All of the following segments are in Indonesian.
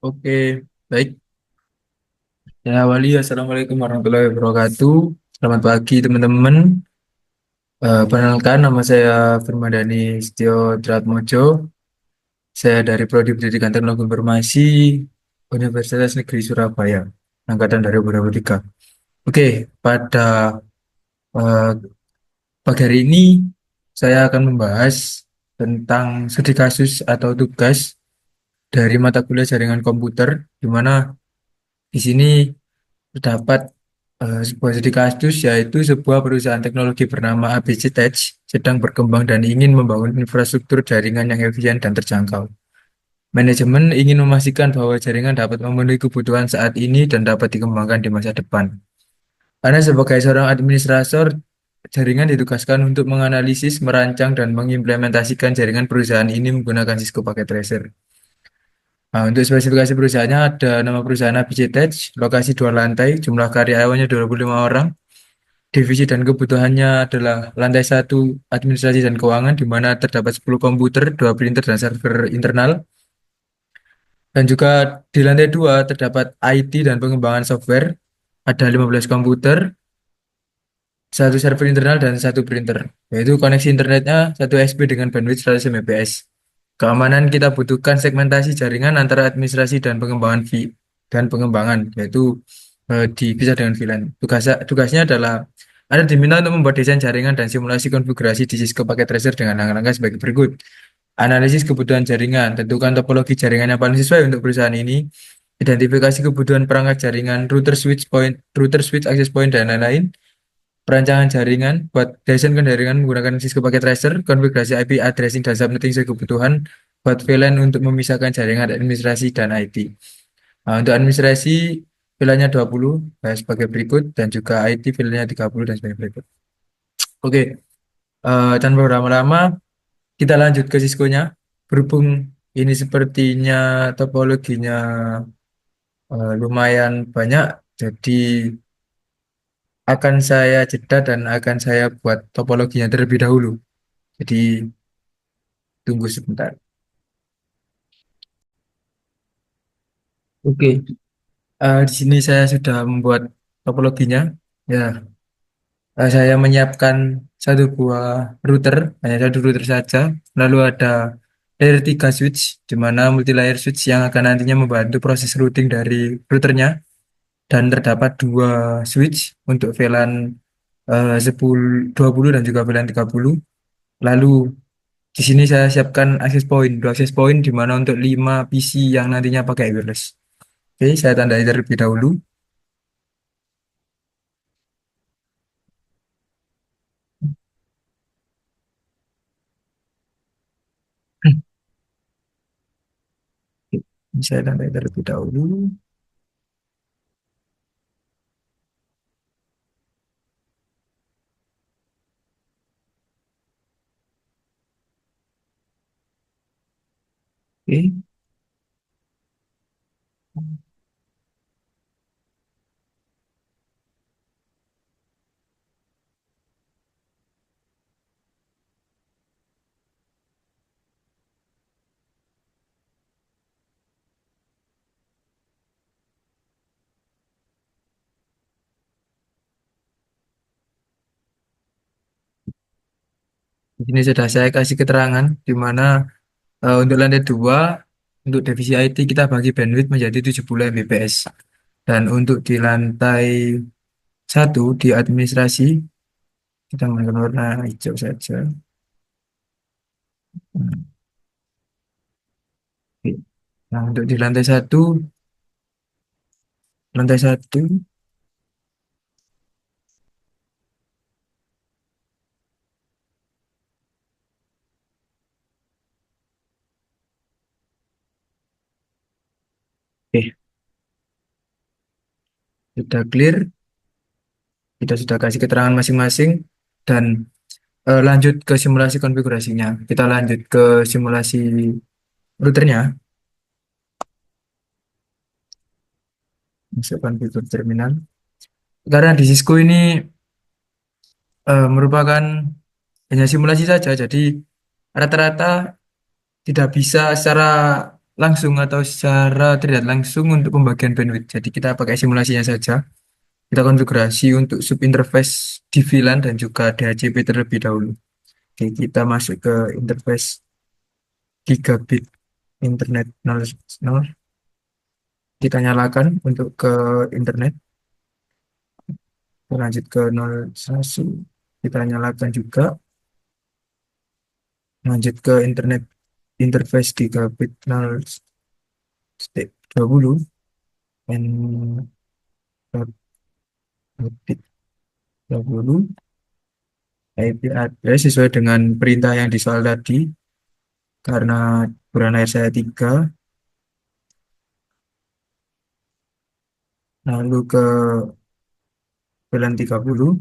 Oke, baik. Ya, Wali, Assalamualaikum warahmatullahi wabarakatuh. Selamat pagi, teman-teman. Perkenalkan, nama saya Firmadani Setio Tratmojo. Saya dari Prodi Pendidikan Teknologi Informasi Universitas Negeri Surabaya, Angkatan 2023. Oke, pada eh, pagi hari ini saya akan membahas tentang studi kasus atau tugas dari mata kuliah jaringan komputer, di mana di sini terdapat sebuah studi kasus, yaitu sebuah perusahaan teknologi bernama ABC Tech sedang berkembang dan ingin membangun infrastruktur jaringan yang efisien dan terjangkau. Manajemen ingin memastikan bahwa jaringan dapat memenuhi kebutuhan saat ini dan dapat dikembangkan di masa depan. Karena sebagai seorang administrator, jaringan ditugaskan untuk menganalisis, merancang, dan mengimplementasikan jaringan perusahaan ini menggunakan Cisco Packet Tracer. Nah, untuk spesifikasi perusahaannya ada nama perusahaan ABC Tech, lokasi 2 lantai, jumlah karyawannya 25 orang. Divisi dan kebutuhannya adalah lantai 1 administrasi dan keuangan, di mana terdapat 10 komputer, 2 printer dan server internal. Dan juga di lantai 2 terdapat IT dan pengembangan software. Ada 15 komputer, 1 server internal dan 1 printer. Yaitu koneksi internetnya 1 SP dengan bandwidth 100 Mbps. Keamanan kita butuhkan segmentasi jaringan antara administrasi dan pengembangan dan pengembangan, yaitu dipisah dengan VLAN. Tugasnya adalah ada diminta untuk membuat desain jaringan dan simulasi konfigurasi di Cisco Packet Tracer dengan langkah-langkah sebagai berikut. Analisis kebutuhan jaringan, tentukan topologi jaringan yang paling sesuai untuk perusahaan ini. Identifikasi kebutuhan perangkat jaringan, router switch access point dan lain-lain. Perancangan jaringan, buat desain jaringan menggunakan Cisco Packet Tracer, konfigurasi IP addressing dan subnetting sesuai kebutuhan, buat VLAN untuk memisahkan jaringan administrasi dan IT. Nah, untuk administrasi VLAN-nya 20 sebagai berikut, dan juga IT VLAN-nya 30 dan sebagai berikut. Oke, tanpa berlama-lama kita lanjut ke Cisco-nya. Berhubung ini sepertinya topologinya lumayan banyak, jadi akan saya jeda dan akan saya buat topologinya terlebih dahulu. Jadi tunggu sebentar. Oke, di sini saya sudah membuat topologinya. Ya, saya menyiapkan satu buah router, hanya satu router saja. Lalu ada layer 3 switch, di mana multi layer switch yang akan nantinya membantu proses routing dari routernya. Dan terdapat 2 switch untuk VLAN 10, 20 dan juga VLAN 30. Lalu di sini saya siapkan access point, 2 access point, di mana untuk 5 PC yang nantinya pakai wireless. Oke, saya tandai terlebih dahulu. Saya tandai terlebih dahulu. Oke, di sini sudah saya kasih keterangan di mana untuk lantai 2 untuk divisi IT kita bagi bandwidth menjadi 70 Mbps. Dan untuk di lantai 1 di administrasi kita menggunakan warna hijau saja. Hmm, oke. Nah, untuk di lantai satu, oke, sudah clear. Kita sudah kasih keterangan masing-masing dan lanjut ke simulasi konfigurasinya. Kita lanjut ke simulasi routernya. Masuk konfigur terminal. Karena di Cisco ini merupakan hanya simulasi saja, jadi rata-rata tidak bisa secara langsung atau secara tidak langsung untuk pembagian bandwidth. Jadi kita pakai simulasinya saja. Kita konfigurasi untuk subinterface di VLAN dan juga DHCP terlebih dahulu. Oke, kita masuk ke interface gigabit internet 0, kita nyalakan untuk ke internet. Kita lanjut ke 01, kita nyalakan juga. Lanjut ke internet interface gigabit 0.20 and 20 IP address sesuai dengan perintah yang di soal tadi. Karena ukuran air saya 3, lalu ke VLAN 30,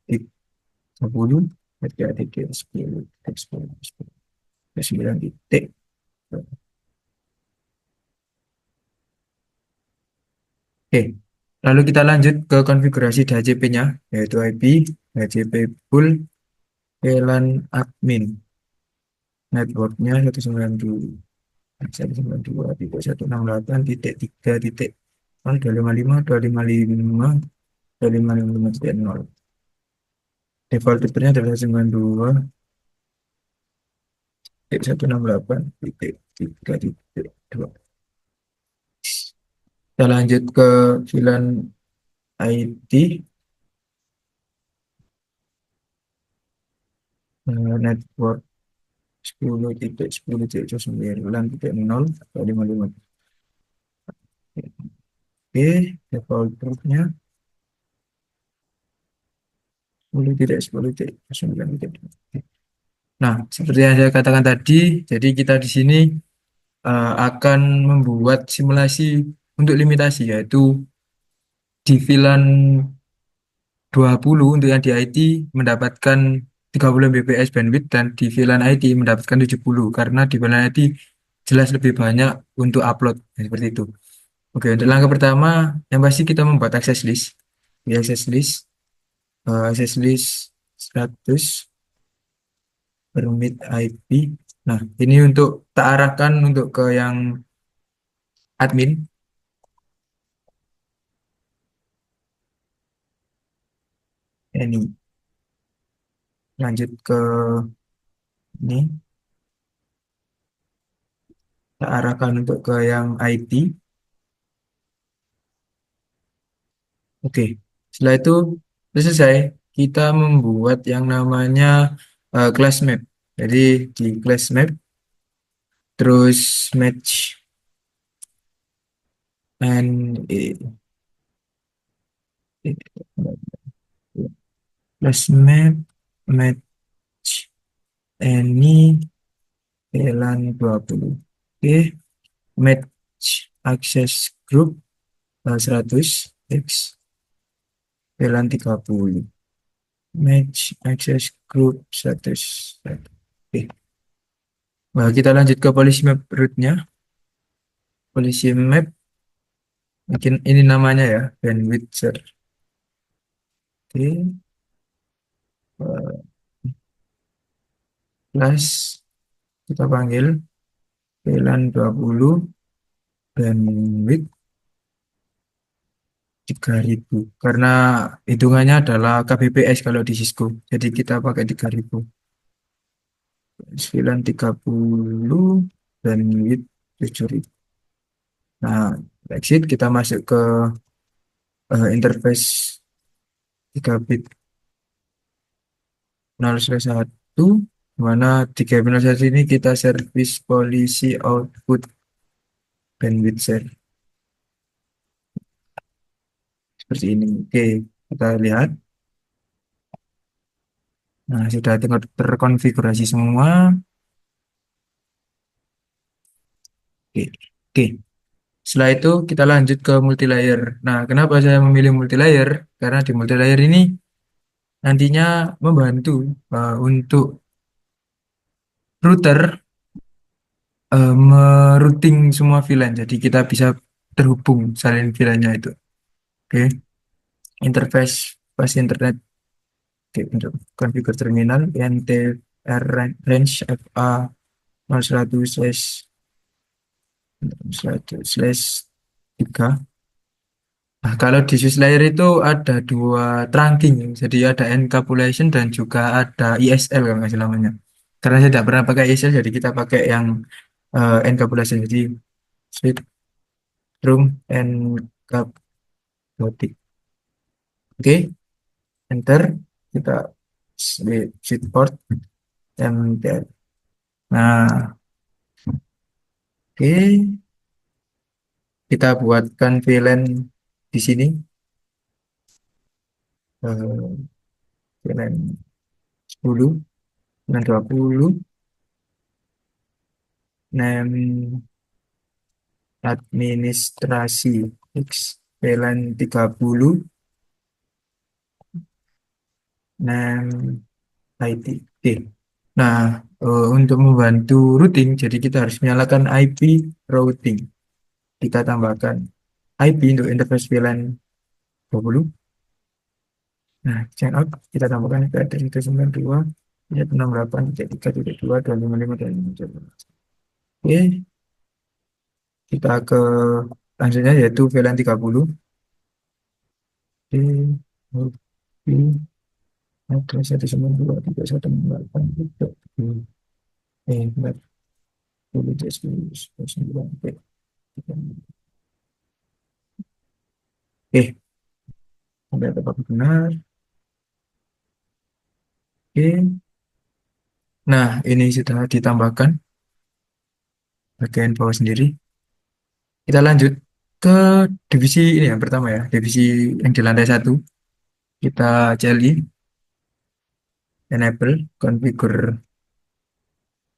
30, titik, titik, 10, titik, 10, 10, 9 titik. Oke, lalu kita lanjut ke konfigurasi DHCP-nya, yaitu IP, DHCP pool, VLAN admin, networknya 192.168.3.0, 255, 255.0. Default routernya adalah 192.168.3.2. Kita lanjut ke VLAN IT, network 10.10.9.0 atau 55. Oke, default routernya 10.10.9. Nah, seperti yang saya katakan tadi, jadi kita di sini akan membuat simulasi untuk limitasi, yaitu di VLAN 20 untuk yang di IT mendapatkan 30 Mbps bandwidth dan di VLAN IT mendapatkan 70 karena di VLAN IT jelas lebih banyak untuk upload. Nah, seperti itu. Oke, untuk langkah pertama yang pasti kita membuat access list. Di access list 100 permit IP. Nah, ini untuk tak arahkan untuk ke yang admin. Ini lanjut ke ini, tak arahkan untuk ke yang IT. Oke, setelah itu selesai. Kita membuat yang namanya class map. Jadi di class map, terus match and class map match any VLAN 20. Oke, match access group 100 X VLAN 30. Match access group 100. Oke. Nah, kita lanjut ke policy map root-nya. Policy map, mungkin ini namanya ya, bandwidth share. Oke, plus kita panggil VLAN 20 bandwidth 3000 karena hitungannya adalah kbps kalau di Cisco. Jadi kita pakai 3000. VLAN 30 bandwidth 7000. Nah, exit kita masuk ke interface gigabit 0/1, mana 3.1 ini kita service policy output bandwidth share seperti ini. Oke, kita lihat. Nah, sudah terkonfigurasi semua. Oke, oke. Setelah itu kita lanjut ke multilayer. Nah, kenapa saya memilih multilayer? Karena di multilayer ini nantinya membantu untuk router merouting semua VLAN. Jadi kita bisa terhubung salin VLAN-nya itu. Oke, interface pas internet. Oke, untuk configure terminal NTR range FA 01 slash 100 slash 3. Nah, kalau di Swiss layer itu ada dua trunking, jadi ada encapsulation dan juga ada ISL kalau nggak salah namanya. Karena saya tidak pernah pakai ISL, jadi kita pakai yang encapsulation. Jadi Swiss room encapsulation. Oke, enter. Kita switch port enter. Nah, oke, kita buatkan VLAN di sini. eh, VLAN 10, VLAN 20, name administrasi X, VLAN 30, name IT. Oke. Nah, untuk membantu routing, jadi kita harus menyalakan IP routing. Kita tambahkan IP untuk interface VLAN 20. Nah, sign out kita tambahkan ke address 192, 68, 3.2, 255, dan 5. Oke, kita ke selanjutnya yaitu VLAN 30. Oke, oke, address 192, 3.168, 3. Enggak, boleh just 9. Oke, sampai tepat benar. Oke, nah ini sudah ditambahkan bagian bawah sendiri. Kita lanjut ke divisi ini yang pertama ya, divisi yang di lantai satu. Kita CLI, enable, configure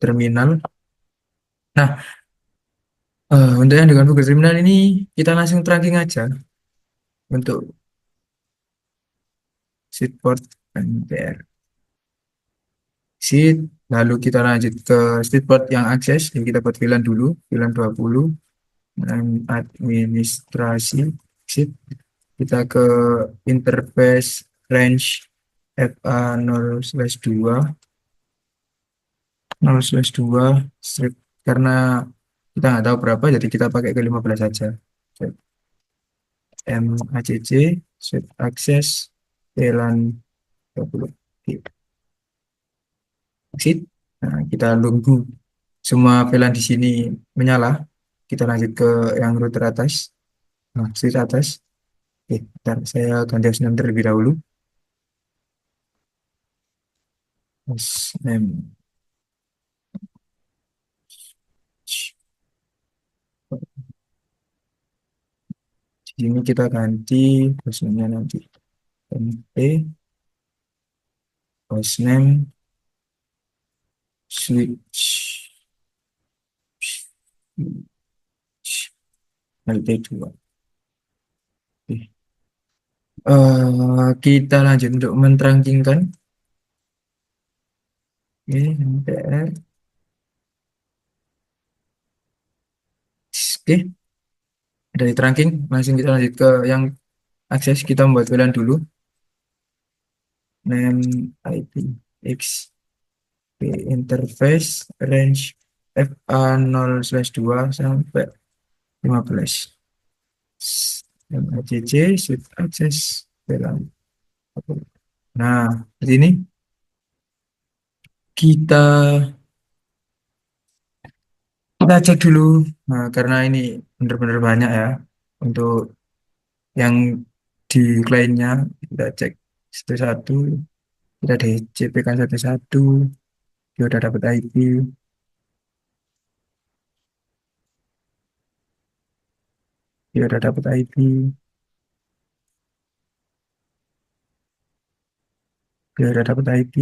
terminal. Nah, untuk yang dengan configure terminal ini kita langsung tracking aja untuk seat port NPR. Seat, lalu kita lanjut ke seat port yang akses, yang kita buat VLAN dulu, VLAN 20, dan administrasi, seat. Kita ke interface range FA0/2, 0/2 strip, karena kita nggak tahu berapa, jadi kita pakai ke 15 saja. MACC, swift access, VLAN 20. Exit. Nah, kita nunggu semua VLAN di sini menyala. Kita lanjut ke yang router atas. Nah, switch atas. Oke, bentar, saya ganti hostname terlebih dahulu. Hostname. Di sini kita ganti hostname nanti. MP, hostname, switch, LT2. Oke. Kita lanjut untuk mentrankingkan. Oke, MPR. Oke, dari tracking langsung kita lanjut ke yang akses. Kita membuat VLAN dulu, name IP X, interface range FA0/2 sampai 15. MACC switch access VLAN. Nah, di sini kita kita cek dulu. Nah, karena ini benar-benar banyak ya untuk yang di kliennya, kita cek satu-satu. Kita DCP kan satu-satu. Dia udah dapat IP, dia udah dapat IP, dia udah dapat IP.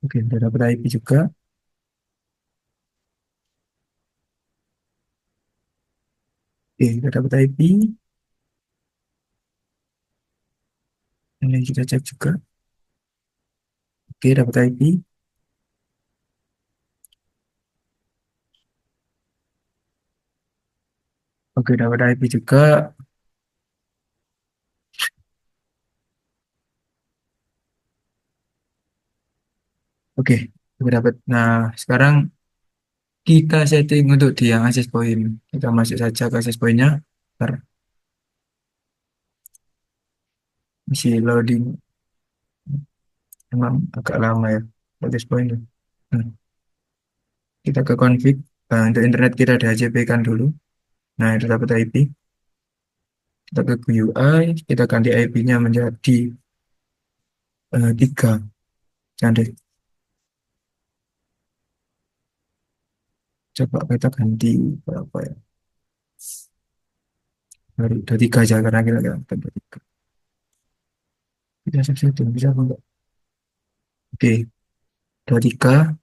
Oke, udah dapat IP juga. Oke, udah dapat IP. Ini kita cek juga. Oke, dapat IP. Oke, dapat IP juga. Oke, udah dapat. Nah, sekarang kita setting untuk di yang access point. Kita masuk saja ke access point-nya. Ntar isi loading. Emang agak lama ya access point. Nah, kita ke config. Nah, untuk internet kita di HCP kan dulu. Nah, itu dapat IP. Kita ke GUI. Kita ganti IP-nya menjadi 3. Nanti coba kita ganti berapa ya? Dari 3 aja karena kita tambah 3. Kita setting bisa apa enggak? Oke, 23.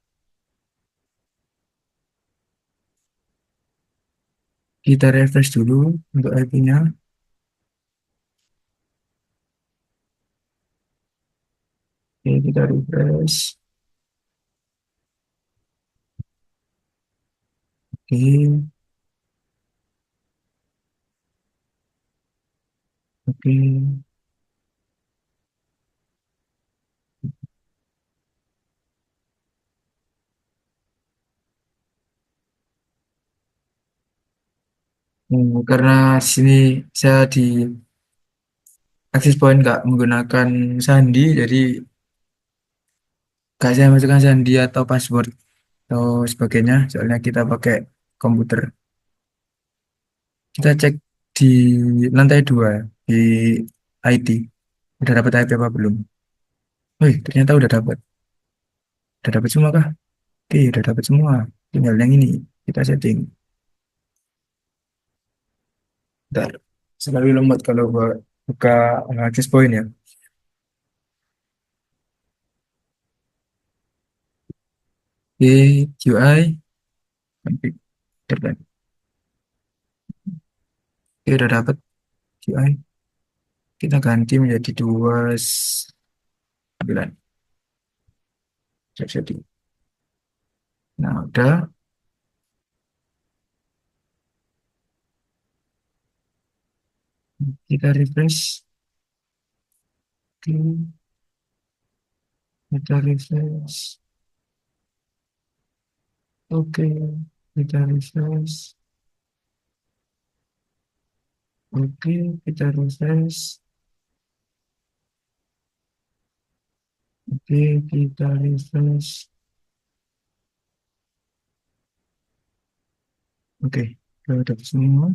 Kita refresh dulu untuk IP-nya. Oke, kita refresh. Oke, oke. Karena sini saya di access point nggak menggunakan sandi, jadi nggak saya masukkan sandi atau password atau sebagainya. Soalnya kita pakai komputer. Kita cek di lantai 2 di IT. Udah dapat IP apa belum? Wih, ternyata udah dapat semua kah? Oke, udah dapat semua. Tinggal yang ini kita setting. Bentar. Selalu lemot kalau buka access point ya. Oke, UI, config, terbaik. Oke, udah dapat UI. Kita ganti menjadi 29. Cek setting. Nah, udah. Kita refresh. Oke, kita refresh. Oke, kita refresh. Oke, kita refresh. Oke, kita refresh. Oke, udah dapat semua.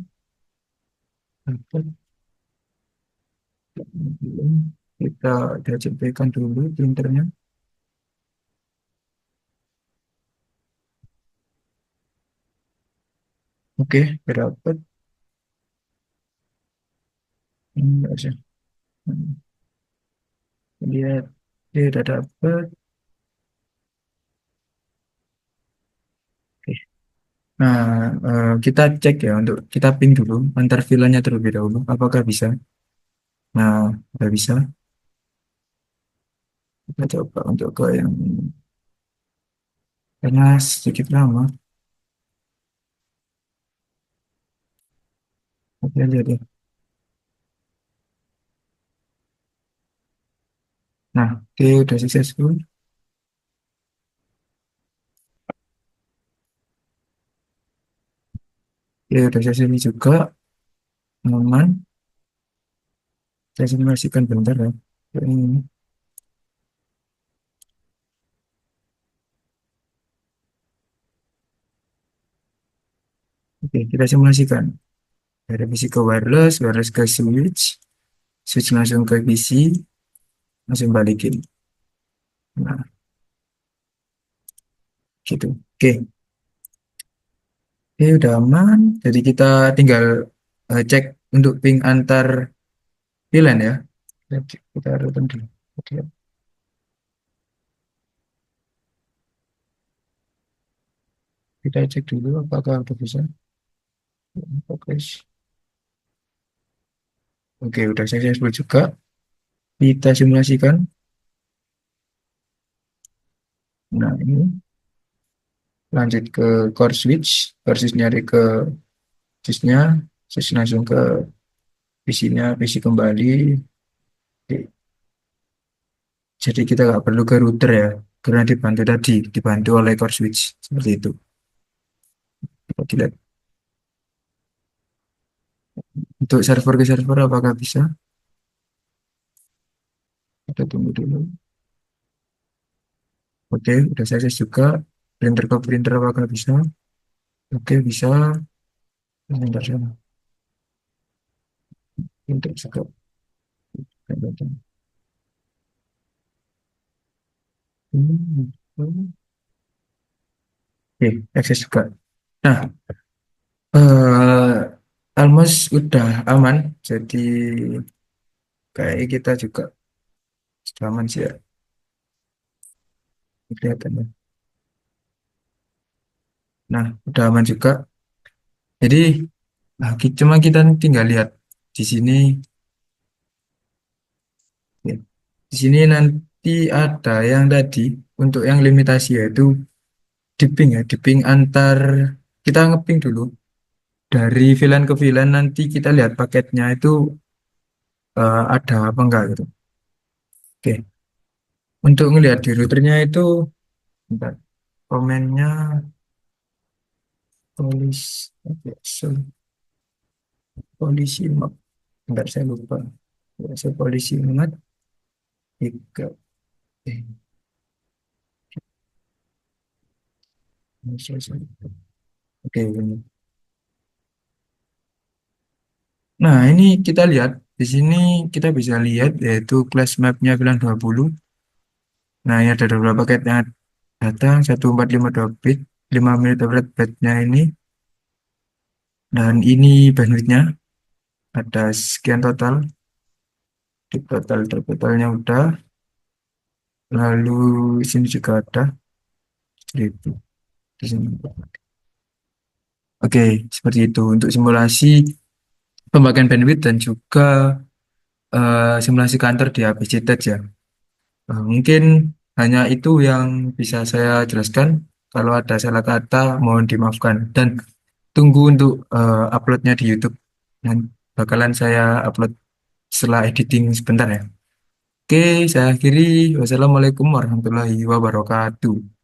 Dapat. Belum. Kita DHCP-kan dulu printernya. Oke, udah dapat. Ini enggak sih. Lihat, dia udah dapat. Oke. Nah, kita cek ya untuk kita ping dulu antar vilanya terlebih dahulu. Apakah bisa? Nah, udah bisa. Kita coba untuk ke yang ini. Karena sedikit lama. Oke, lihat ya. Nah, oke, udah successful. Oke, udah successful juga. Aman. Saya simulasikan bentar ya. Ini. Oke, kita simulasikan. Dari PC ke wireless, wireless ke switch, switch langsung ke PC, langsung balikin. Nah, gitu. Oke, oke udah aman. Jadi kita tinggal cek untuk ping antar VLAN ya. Kita ruten dulu. Oke, kita cek dulu apakah udah bisa. Oke, oke udah successful juga. Kita simulasikan. Nah, ini lanjut ke core switch. Core switch nyari ke switchnya, switch langsung ke PC-nya, PC kembali. Oke, jadi kita nggak perlu ke router ya. karena dibantu oleh core switch seperti itu. Coba dilihat. Untuk server ke server apakah bisa? Kita tunggu dulu. Oke, udah saya akses juga. Printer ke printer apakah bisa? Oke, bisa. Printer sana. Printer juga. Oke, akses juga. Nah, almost udah aman. Jadi kayak kita juga sudah aman sih ya. Kelihatannya. Nah, udah aman juga. Jadi, nah, cuma kita tinggal lihat di sini. Ya. Di sini nanti ada yang tadi untuk yang limitasi yaitu dipping ya, dipping antar kita ngeping dulu dari VLAN ke VLAN nanti kita lihat paketnya itu ada apa enggak gitu. Oke, untuk ngelihat di routernya itu bentar, komennya oke, polisi map, enggak saya lupa. Ya, saya polisi map tiga. Eh, Oke, ini. Nah, ini kita lihat di sini kita bisa lihat yaitu class mapnya VLAN 20. Nah, ini ada beberapa paket yang datang 1452 bit, 5 menit bednya ini, dan ini bandwidthnya ada sekian total, di totalnya udah, lalu di sini juga ada 1000 di sini. Oke, seperti itu untuk simulasi pembagian bandwidth dan juga simulasi kantor di ABC Tech ya. Mungkin hanya itu yang bisa saya jelaskan. Kalau ada salah kata, mohon dimaafkan. Dan tunggu untuk uploadnya di YouTube. Dan bakalan saya upload setelah editing sebentar ya. Oke, saya akhiri. Wassalamualaikum warahmatullahi wabarakatuh.